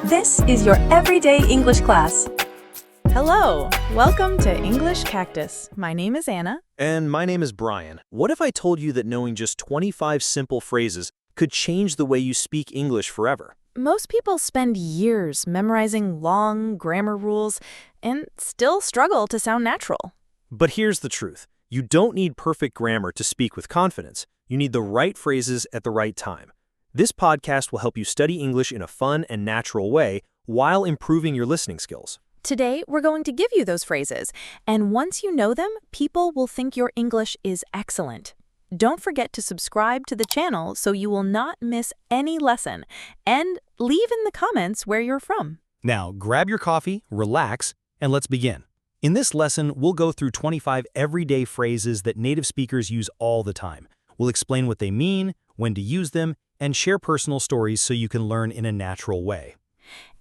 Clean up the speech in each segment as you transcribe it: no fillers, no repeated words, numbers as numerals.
This is your everyday English class. Hello, welcome to English Cactus. My name is Anna. And my name is Brian. What if I told you that knowing just 25 simple phrases could change the way you speak English forever? Most people spend years memorizing long grammar rules and still struggle to sound natural. But here's the truth. You don't need perfect grammar to speak with confidence. You need the right phrases at the right time. This podcast will help you study English in a fun and natural way while improving your listening skills. Today, we're going to give you those phrases, and once you know them, people will think your English is excellent. Don't forget to subscribe to the channel so you will not miss any lesson, and leave in the comments where you're from. Now, grab your coffee, relax, and let's begin. In this lesson, we'll go through 25 everyday phrases that native speakers use all the time. We'll explain what they mean, when to use them, and share personal stories so you can learn in a natural way.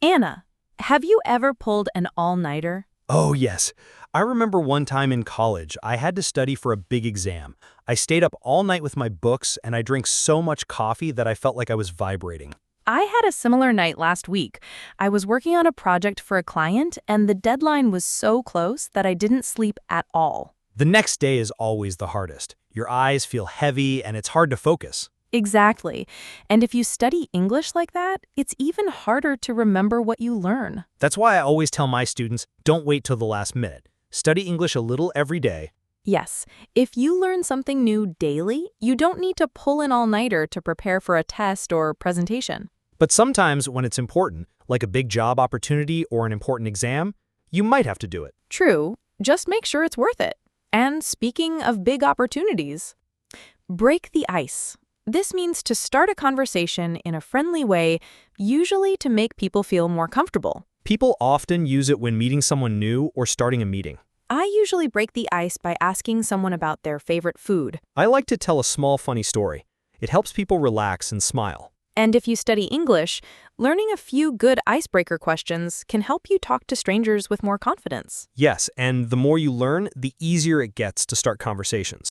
Anna, have you ever pulled an all-nighter? Oh, yes. I remember one time in college, I had to study for a big exam. I stayed up all night with my books, and I drank so much coffee that I felt like I was vibrating. I had a similar night last week. I was working on a project for a client, and the deadline was so close that I didn't sleep at all. The next day is always the hardest. Your eyes feel heavy, and it's hard to focus. Exactly. And if you study English like that, it's even harder to remember what you learn. That's why I always tell my students, don't wait till the last minute. Study English a little every day. Yes, if you learn something new daily, you don't need to pull an all-nighter to prepare for a test or presentation. But sometimes when it's important, like a big job opportunity or an important exam, you might have to do it. True, just make sure it's worth it. And speaking of big opportunities, break the ice. This means to start a conversation in a friendly way, usually to make people feel more comfortable. People often use it when meeting someone new or starting a meeting. I usually break the ice by asking someone about their favorite food. I like to tell a small funny story. It helps people relax and smile. And if you study English, learning a few good icebreaker questions can help you talk to strangers with more confidence. Yes, and the more you learn, the easier it gets to start conversations.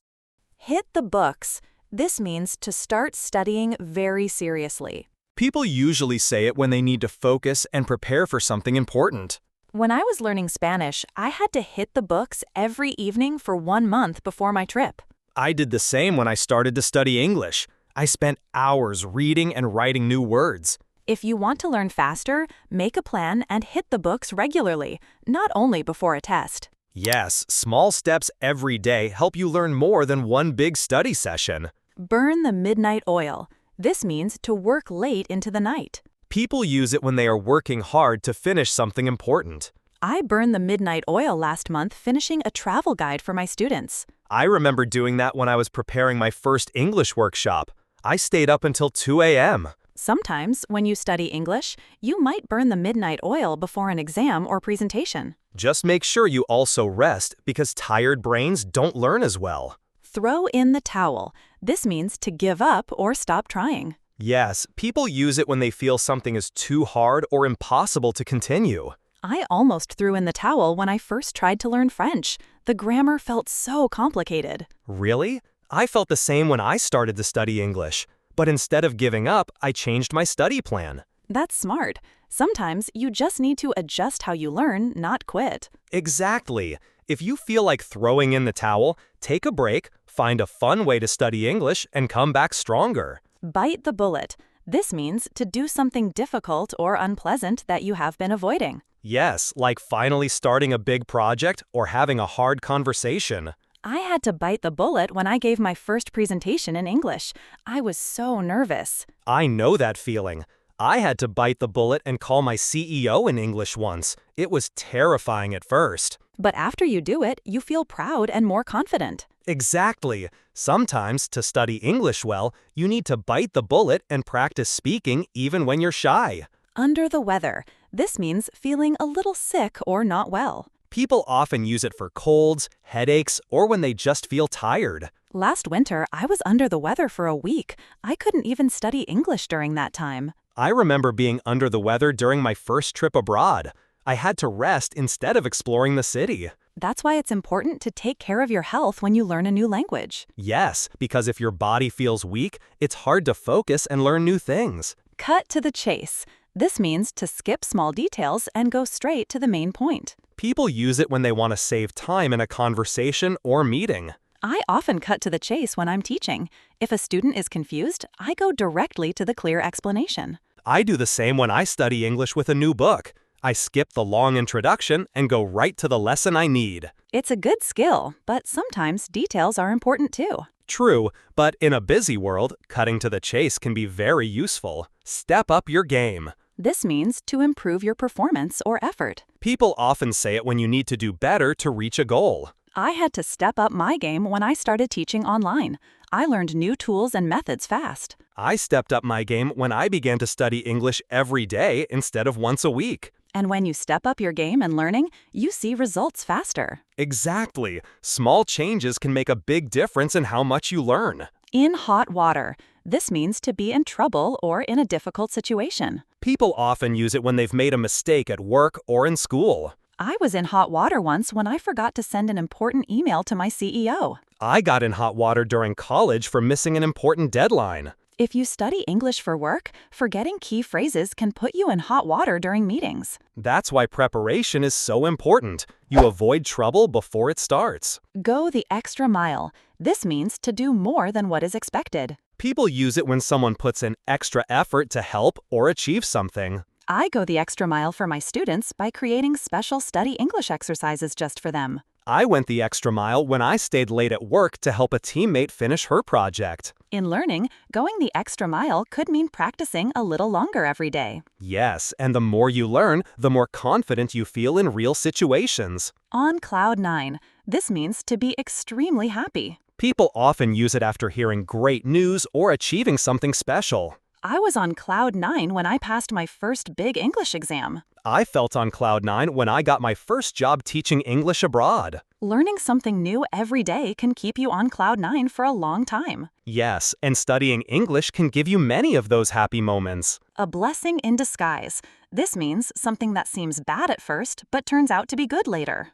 Hit the books. This means to start studying very seriously. People usually say it when they need to focus and prepare for something important. When I was learning Spanish, I had to hit the books every evening for 1 month before my trip. I did the same when I started to study English. I spent hours reading and writing new words. If you want to learn faster, make a plan and hit the books regularly, not only before a test. Yes, small steps every day help you learn more than one big study session. Burn the midnight oil. This means to work late into the night. People use it when they are working hard to finish something important. I burned the midnight oil last month finishing a travel guide for my students. I remember doing that when I was preparing my first English workshop. I stayed up until 2 a.m. Sometimes, when you study English, you might burn the midnight oil before an exam or presentation. Just make sure you also rest because tired brains don't learn as well. Throw in the towel. This means to give up or stop trying. Yes, people use it when they feel something is too hard or impossible to continue. I almost threw in the towel when I first tried to learn French. The grammar felt so complicated. Really? I felt the same when I started to study English. But instead of giving up, I changed my study plan. That's smart. Sometimes you just need to adjust how you learn, not quit. Exactly. If you feel like throwing in the towel, take a break, find a fun way to study English, and come back stronger. Bite the bullet. This means to do something difficult or unpleasant that you have been avoiding. Yes, like finally starting a big project or having a hard conversation. I had to bite the bullet when I gave my first presentation in English. I was so nervous. I know that feeling. I had to bite the bullet and call my CEO in English once. It was terrifying at first. But after you do it, you feel proud and more confident. Exactly. Sometimes, to study English well, you need to bite the bullet and practice speaking even when you're shy. Under the weather. This means feeling a little sick or not well. People often use it for colds, headaches, or when they just feel tired. Last winter, I was under the weather for a week. I couldn't even study English during that time. I remember being under the weather during my first trip abroad. I had to rest instead of exploring the city. That's why it's important to take care of your health when you learn a new language. Yes, because if your body feels weak, it's hard to focus and learn new things. Cut to the chase. This means to skip small details and go straight to the main point. People use it when they want to save time in a conversation or meeting. I often cut to the chase when I'm teaching. If a student is confused, I go directly to the clear explanation. I do the same when I study English with a new book. I skip the long introduction and go right to the lesson I need. It's a good skill, but sometimes details are important too. True, but in a busy world, cutting to the chase can be very useful. Step up your game. This means to improve your performance or effort. People often say it when you need to do better to reach a goal. I had to step up my game when I started teaching online. I learned new tools and methods fast. I stepped up my game when I began to study English every day instead of once a week. And when you step up your game in learning, you see results faster. Exactly. Small changes can make a big difference in how much you learn. In hot water. This means to be in trouble or in a difficult situation. People often use it when they've made a mistake at work or in school. I was in hot water once when I forgot to send an important email to my CEO. I got in hot water during college for missing an important deadline. If you study English for work, forgetting key phrases can put you in hot water during meetings. That's why preparation is so important. You avoid trouble before it starts. Go the extra mile. This means to do more than what is expected. People use it when someone puts in extra effort to help or achieve something. I go the extra mile for my students by creating special study English exercises just for them. I went the extra mile when I stayed late at work to help a teammate finish her project. In learning, going the extra mile could mean practicing a little longer every day. Yes, and the more you learn, the more confident you feel in real situations. On cloud 9. This means to be extremely happy. People often use it after hearing great news or achieving something special. I was on cloud 9 when I passed my first big English exam. I felt on cloud 9 when I got my first job teaching English abroad. Learning something new every day can keep you on cloud 9 for a long time. Yes, and studying English can give you many of those happy moments. A blessing in disguise. This means something that seems bad at first but turns out to be good later.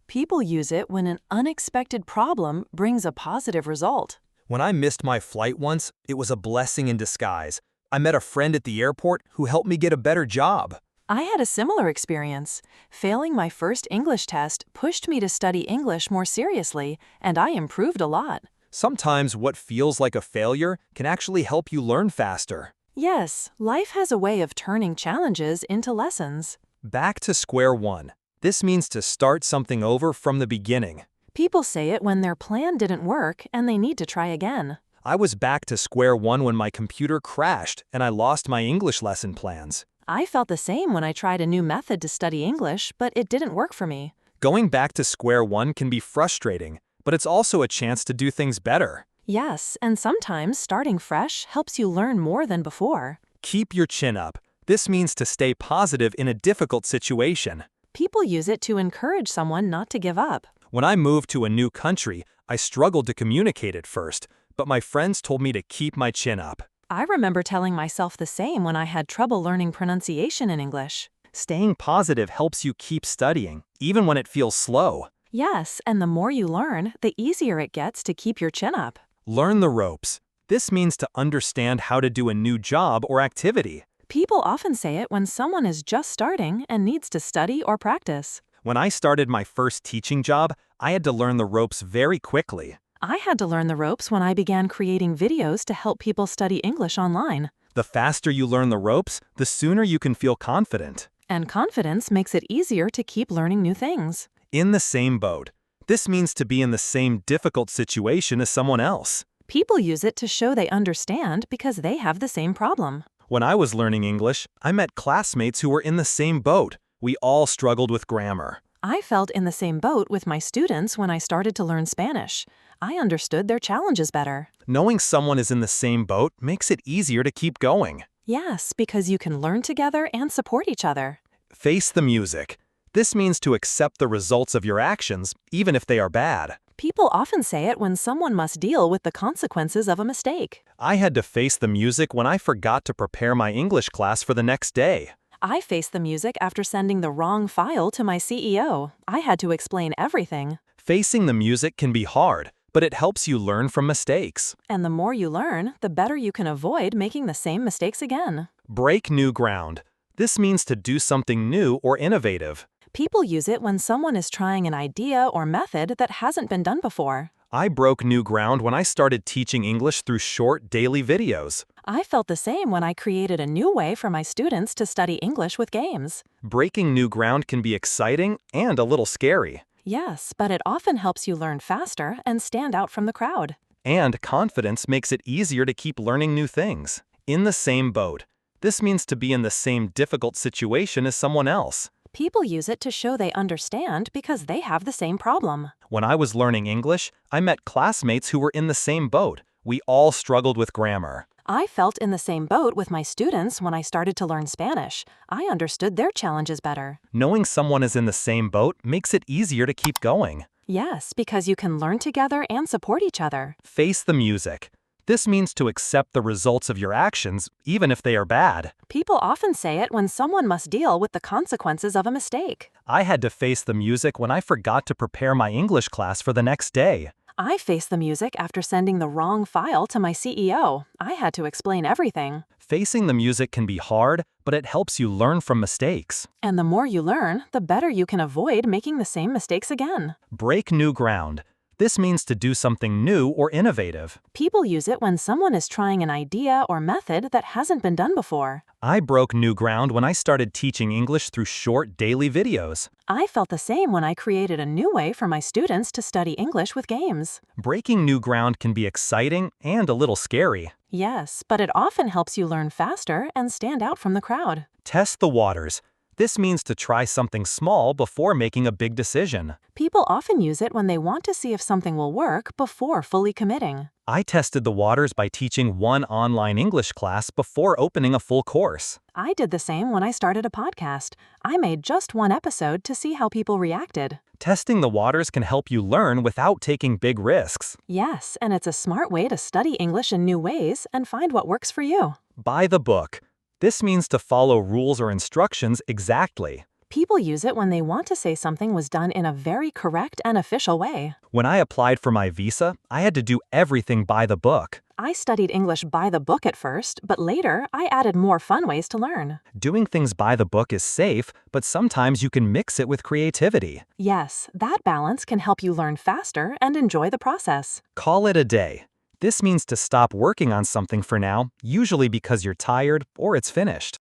People use it when an unexpected problem brings a positive result. When I missed my flight once, it was a blessing in disguise. I met a friend at the airport who helped me get a better job. I had a similar experience. Failing my first English test pushed me to study English more seriously, and I improved a lot. Sometimes what feels like a failure can actually help you learn faster. Yes, life has a way of turning challenges into lessons. Back to square one. This means to start something over from the beginning. People say it when their plan didn't work and they need to try again. I was back to square one when my computer crashed and I lost my English lesson plans. I felt the same when I tried a new method to study English, but it didn't work for me. Going back to square one can be frustrating, but it's also a chance to do things better. Yes, and sometimes starting fresh helps you learn more than before. Keep your chin up. This means to stay positive in a difficult situation. People use it to encourage someone not to give up. When I moved to a new country, I struggled to communicate at first, but my friends told me to keep my chin up. I remember telling myself the same when I had trouble learning pronunciation in English. Staying positive helps you keep studying, even when it feels slow. Yes, and the more you learn, the easier it gets to keep your chin up. Learn the ropes. This means to understand how to do a new job or activity. People often say it when someone is just starting and needs to study or practice. When I started my first teaching job, I had to learn the ropes very quickly. I had to learn the ropes when I began creating videos to help people study English online. The faster you learn the ropes, the sooner you can feel confident. And confidence makes it easier to keep learning new things. In the same boat. This means to be in the same difficult situation as someone else. People use it to show they understand because they have the same problem. When I was learning English, I met classmates who were in the same boat. We all struggled with grammar. I felt in the same boat with my students when I started to learn Spanish. I understood their challenges better. Knowing someone is in the same boat makes it easier to keep going. Yes, because you can learn together and support each other. Face the music. This means to accept the results of your actions, even if they are bad. People often say it when someone must deal with the consequences of a mistake. I had to face the music when I forgot to prepare my English class for the next day. I faced the music after sending the wrong file to my CEO. I had to explain everything. Facing the music can be hard, but it helps you learn from mistakes. And the more you learn, the better you can avoid making the same mistakes again. Break new ground. This means to do something new or innovative. People use it when someone is trying an idea or method that hasn't been done before. I broke new ground when I started teaching English through short daily videos. I felt the same when I created a new way for my students to study English with games. Breaking new ground can be exciting and a little scary. Yes, but it often helps you learn faster and stand out from the crowd. And confidence makes it easier to keep learning new things. In the same boat. This means to be in the same difficult situation as someone else. People use it to show they understand because they have the same problem. When I was learning English, I met classmates who were in the same boat. We all struggled with grammar. I felt in the same boat with my students when I started to learn Spanish. I understood their challenges better. Knowing someone is in the same boat makes it easier to keep going. Yes, because you can learn together and support each other. Face the music. This means to accept the results of your actions, even if they are bad. People often say it when someone must deal with the consequences of a mistake. I had to face the music when I forgot to prepare my English class for the next day. I faced the music after sending the wrong file to my CEO. I had to explain everything. Facing the music can be hard, but it helps you learn from mistakes. And the more you learn, the better you can avoid making the same mistakes again. Break new ground. This means to do something new or innovative. People use it when someone is trying an idea or method that hasn't been done before. I broke new ground when I started teaching English through short daily videos. I felt the same when I created a new way for my students to study English with games. Breaking new ground can be exciting and a little scary. Yes, but it often helps you learn faster and stand out from the crowd. Test the waters. This means to try something small before making a big decision. People often use it when they want to see if something will work before fully committing. I tested the waters by teaching one online English class before opening a full course. I did the same when I started a podcast. I made just one episode to see how people reacted. Testing the waters can help you learn without taking big risks. Yes, and it's a smart way to study English in new ways and find what works for you. Buy the book. This means to follow rules or instructions exactly. People use it when they want to say something was done in a very correct and official way. When I applied for my visa, I had to do everything by the book. I studied English by the book at first, but later I added more fun ways to learn. Doing things by the book is safe, but sometimes you can mix it with creativity. Yes, that balance can help you learn faster and enjoy the process. Call it a day. This means to stop working on something for now, usually because you're tired or it's finished.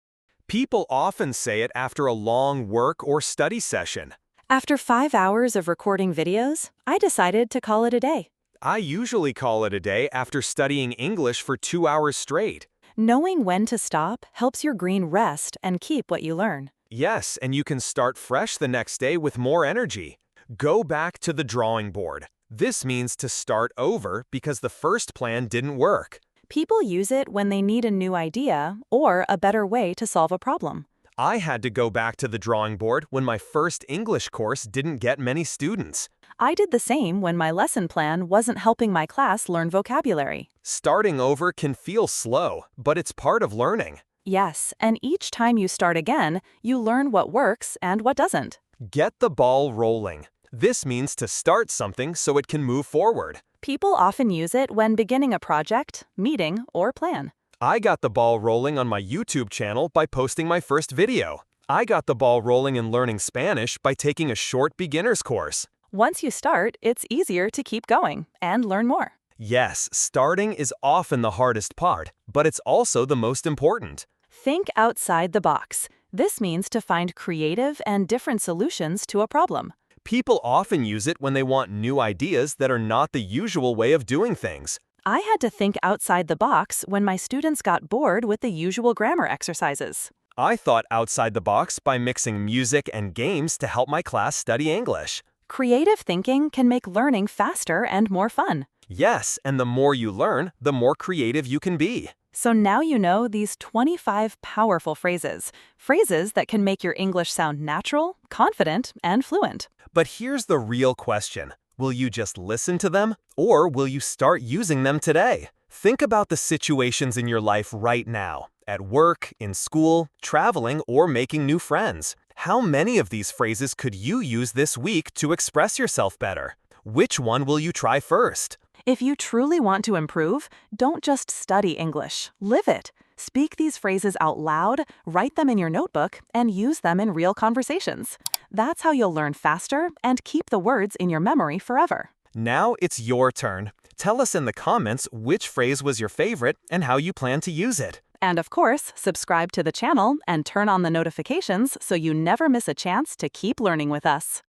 People often say it after a long work or study session. After 5 hours of recording videos, I decided to call it a day. I usually call it a day after studying English for 2 hours straight. Knowing when to stop helps your brain rest and keep what you learn. Yes, and you can start fresh the next day with more energy. Go back to the drawing board. This means to start over because the first plan didn't work. People use it when they need a new idea or a better way to solve a problem. I had to go back to the drawing board when my first English course didn't get many students. I did the same when my lesson plan wasn't helping my class learn vocabulary. Starting over can feel slow, but it's part of learning. Yes, and each time you start again, you learn what works and what doesn't. Get the ball rolling. This means to start something so it can move forward. People often use it when beginning a project, meeting, or plan. I got the ball rolling on my YouTube channel by posting my first video. I got the ball rolling in learning Spanish by taking a short beginner's course. Once you start, it's easier to keep going and learn more. Yes, starting is often the hardest part, but it's also the most important. Think outside the box. This means to find creative and different solutions to a problem. People often use it when they want new ideas that are not the usual way of doing things. I had to think outside the box when my students got bored with the usual grammar exercises. I thought outside the box by mixing music and games to help my class study English. Creative thinking can make learning faster and more fun. Yes, and the more you learn, the more creative you can be. So now you know these 25 powerful phrases. Phrases that can make your English sound natural, confident, and fluent. But here's the real question. Will you just listen to them, or will you start using them today? Think about the situations in your life right now, at work, in school, traveling, or making new friends. How many of these phrases could you use this week to express yourself better? Which one will you try first? If you truly want to improve, don't just study English. Live it. Speak these phrases out loud, write them in your notebook, and use them in real conversations. That's how you'll learn faster and keep the words in your memory forever. Now it's your turn. Tell us in the comments which phrase was your favorite and how you plan to use it. And of course, subscribe to the channel and turn on the notifications so you never miss a chance to keep learning with us.